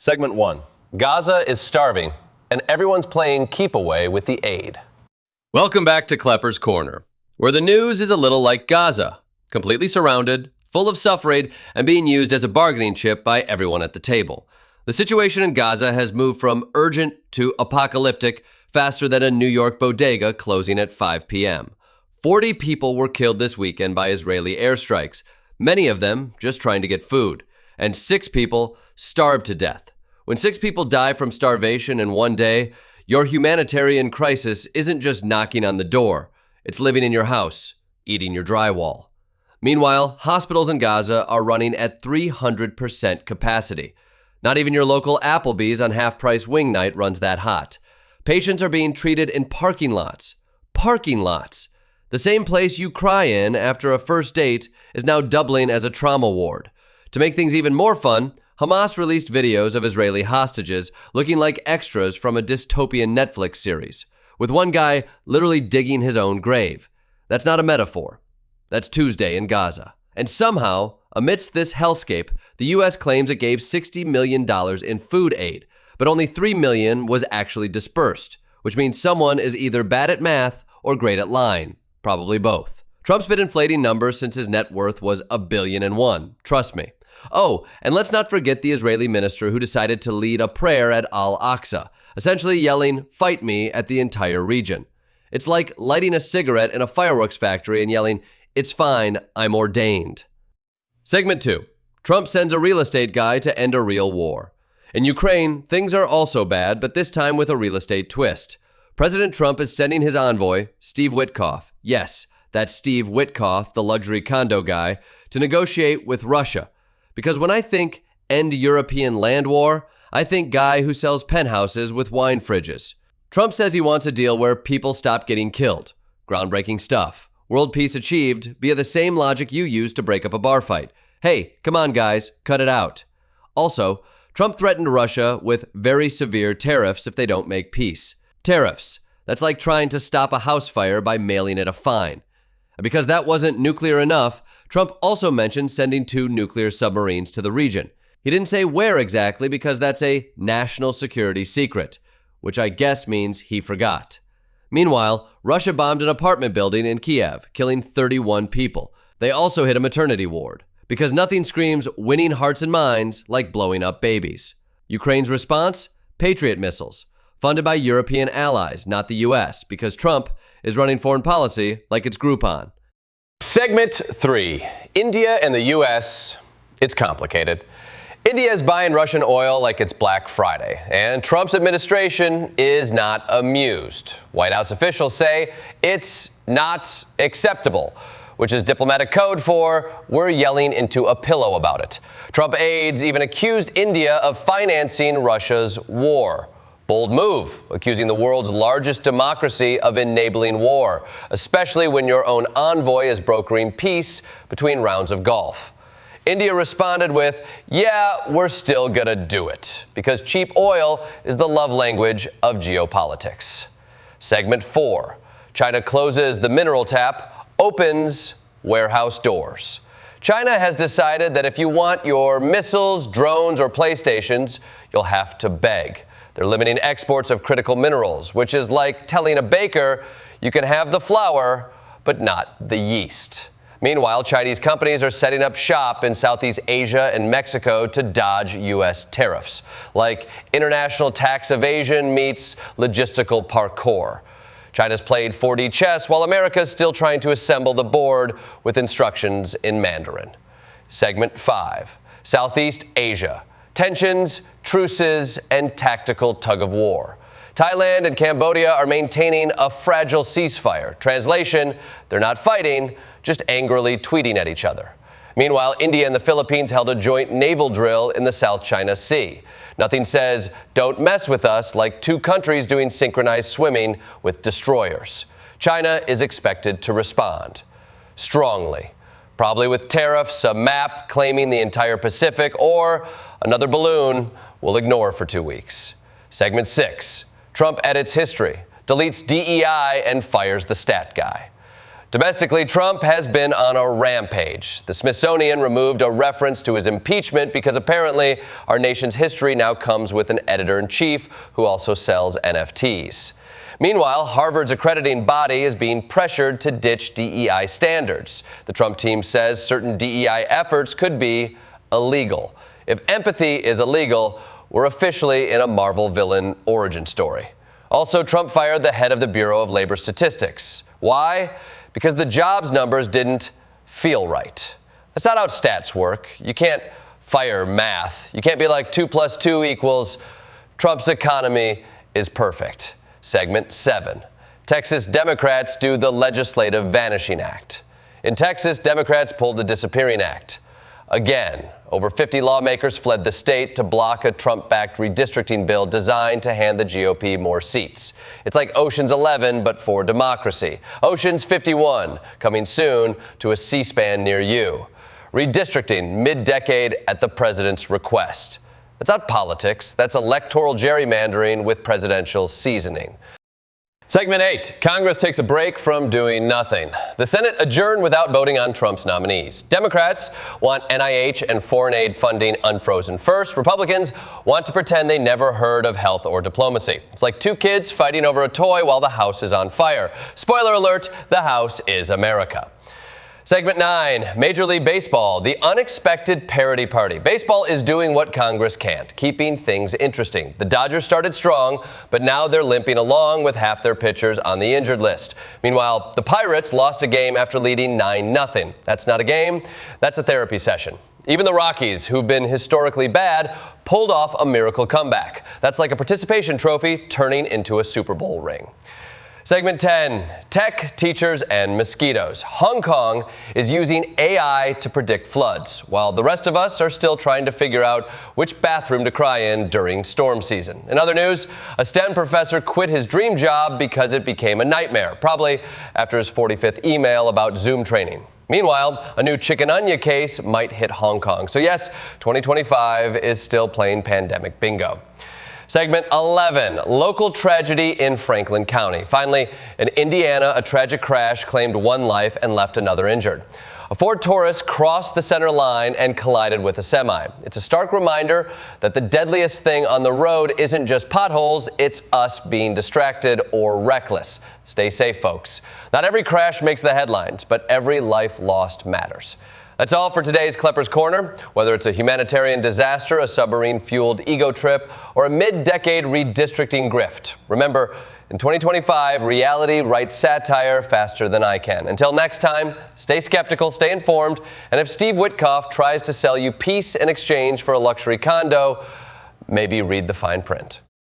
Segment 1. Gaza is starving, and everyone's playing keep away with the aid. Welcome back to Kleppers Corner, where the news is a little like Gaza, completely surrounded, full of suffrage, and being used as a bargaining chip by everyone at the table. The situation in Gaza has moved from urgent to apocalyptic faster than a New York bodega closing at 5 p.m. 40 people were killed this weekend by Israeli airstrikes, many of them just trying to get food, and 6 people starved to death. When 6 people die from starvation in one day, your humanitarian crisis isn't just knocking on the door. It's living in your house, eating your drywall. Meanwhile, hospitals in Gaza are running at 300% capacity. Not even your local Applebee's on half-price wing night runs that hot. Patients are being treated in parking lots. Parking lots! The same place you cry in after a first date is now doubling as a trauma ward. To make things even more fun, Hamas released videos of Israeli hostages looking like extras from a dystopian Netflix series, with one guy literally digging his own grave. That's not a metaphor. That's Tuesday in Gaza. And somehow, amidst this hellscape, the U.S. claims it gave $60 million in food aid, but only $3 million was actually dispersed, which means someone is either bad at math or great at lying. Probably both. Trump's been inflating numbers since his net worth was $1.1 billion. Trust me. Oh, and let's not forget the Israeli minister who decided to lead a prayer at Al-Aqsa, essentially yelling, "Fight me," at the entire region. It's like lighting a cigarette in a fireworks factory and yelling, "It's fine, I'm ordained." Segment 2. Trump sends a real estate guy to end a real war. In Ukraine, things are also bad, but this time with a real estate twist. President Trump is sending his envoy, Steve Witkoff, yes, that's Steve Witkoff, the luxury condo guy, to negotiate with Russia. Because when I think end European land war, I think guy who sells penthouses with wine fridges. Trump says he wants a deal where people stop getting killed. Groundbreaking stuff. World peace achieved via the same logic you use to break up a bar fight. Hey, come on guys, cut it out. Also, Trump threatened Russia with very severe tariffs if they don't make peace. Tariffs. That's like trying to stop a house fire by mailing it a fine. And because that wasn't nuclear enough, Trump also mentioned sending 2 nuclear submarines to the region. He didn't say where exactly because that's a national security secret, which I guess means he forgot. Meanwhile, Russia bombed an apartment building in Kiev, killing 31 people. They also hit a maternity ward, because nothing screams winning hearts and minds like blowing up babies. Ukraine's response? Patriot missiles, funded by European allies, not the US, because Trump is running foreign policy like it's Groupon. Segment 3. India and the U.S. It's complicated. India is buying Russian oil like it's Black Friday, and Trump's administration is not amused. White House officials say it's not acceptable, which is diplomatic code for we're yelling into a pillow about it. Trump aides even accused India of financing Russia's war. Bold move, accusing the world's largest democracy of enabling war, especially when your own envoy is brokering peace between rounds of golf. India responded with, "Yeah, we're still gonna do it," because cheap oil is the love language of geopolitics. Segment 4. China closes the mineral tap, opens warehouse doors. China has decided that if you want your missiles, drones, or PlayStations, you'll have to beg. They're limiting exports of critical minerals, which is like telling a baker you can have the flour, but not the yeast. Meanwhile, Chinese companies are setting up shop in Southeast Asia and Mexico to dodge U.S. tariffs, like international tax evasion meets logistical parkour. China's played 4D chess while America's still trying to assemble the board with instructions in Mandarin. Segment 5. Southeast Asia. Tensions, truces, and tactical tug-of-war. Thailand and Cambodia are maintaining a fragile ceasefire. Translation, they're not fighting, just angrily tweeting at each other. Meanwhile, India and the Philippines held a joint naval drill in the South China Sea. Nothing says, "Don't mess with us," like 2 countries doing synchronized swimming with destroyers. China is expected to respond strongly. Probably with tariffs, a map claiming the entire Pacific, or another balloon we'll ignore for 2 weeks. Segment 6. Trump edits history, deletes DEI, and fires the stat guy. Domestically, Trump has been on a rampage. The Smithsonian removed a reference to his impeachment because apparently our nation's history now comes with an editor-in-chief who also sells NFTs. Meanwhile, Harvard's accrediting body is being pressured to ditch DEI standards. The Trump team says certain DEI efforts could be illegal. If empathy is illegal, we're officially in a Marvel villain origin story. Also, Trump fired the head of the Bureau of Labor Statistics. Why? Because the jobs numbers didn't feel right. That's not how stats work. You can't fire math. You can't be like 2 + 2 = Trump's economy is perfect. Segment 7. Texas Democrats do the legislative vanishing act. In Texas, Democrats pulled the disappearing act. Again, over 50 lawmakers fled the state to block a Trump-backed redistricting bill designed to hand the GOP more seats. It's like Ocean's 11, but for democracy. Ocean's 51, coming soon to a C-SPAN near you. Redistricting mid-decade at the president's request. That's not politics. That's electoral gerrymandering with presidential seasoning. Segment 8. Congress takes a break from doing nothing. The Senate adjourned without voting on Trump's nominees. Democrats want NIH and foreign aid funding unfrozen first. Republicans want to pretend they never heard of health or diplomacy. It's like two kids fighting over a toy while the house is on fire. Spoiler alert, the house is America. Segment 9, Major League Baseball, the unexpected parody party. Baseball is doing what Congress can't, keeping things interesting. The Dodgers started strong, but now they're limping along with half their pitchers on the injured list. Meanwhile, the Pirates lost a game after leading 9-0. That's not a game, that's a therapy session. Even the Rockies, who've been historically bad, pulled off a miracle comeback. That's like a participation trophy turning into a Super Bowl ring. Segment 10, Tech, Teachers, and Mosquitoes. Hong Kong is using AI to predict floods, while the rest of us are still trying to figure out which bathroom to cry in during storm season. In other news, a STEM professor quit his dream job because it became a nightmare, probably after his 45th email about Zoom training. Meanwhile, a new chicken onion case might hit Hong Kong. So yes, 2025 is still playing pandemic bingo. Segment 11, local tragedy in Franklin County. Finally, in Indiana, a tragic crash claimed one life and left another injured. A Ford Taurus crossed the center line and collided with a semi. It's a stark reminder that the deadliest thing on the road isn't just potholes, it's us being distracted or reckless. Stay safe, folks. Not every crash makes the headlines, but every life lost matters. That's all for today's Kleppers Corner. Whether it's a humanitarian disaster, a submarine-fueled ego trip, or a mid-decade redistricting grift. Remember, in 2025, reality writes satire faster than I can. Until next time, stay skeptical, stay informed, and if Steve Witkoff tries to sell you peace in exchange for a luxury condo, maybe read the fine print.